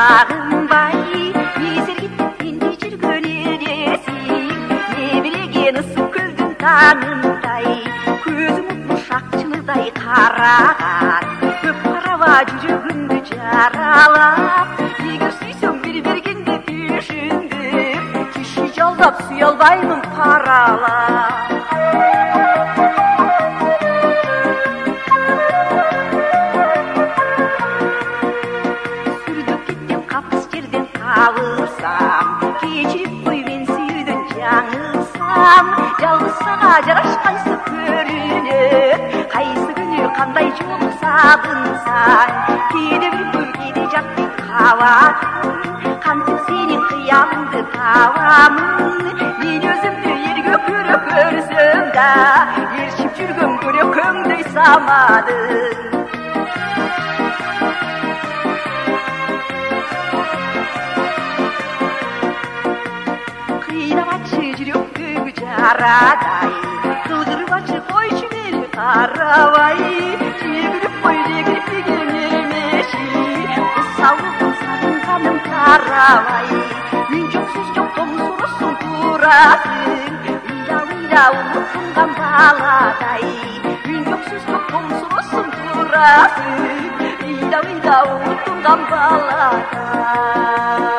сағынбай есергетпенде жүрген елесің немереген ысып күлдің таңындай көзің ұшақ шыныдай қараған көп қараба жүрегіңді жаралап егер сүйсең бергенде бешіндір кеше жалдап сүйе алмаймын паралап кечіріп қой мен сүйдім жаңылсам жалғыз саға жарашқайсы көрініп қайсы күні қандай жол сағынсаң кейде бір көл кейде жатпай қалатын қантып сенен қиялыңды табамын мен өзімді елге көре көрсем да ершіп жүргем көре көңдей самадым жарадай қылдырып атшы қойшы мені қарабай жегіліп қой дегіліппеген емеші құсалығын сағынғаным қарабай мен жоқ сөз жоқ томсырысың турасың ұйда ұмытылған баладай мен жоқ сөз жоқ томсырысың турасың ұйда ұмытылған баладай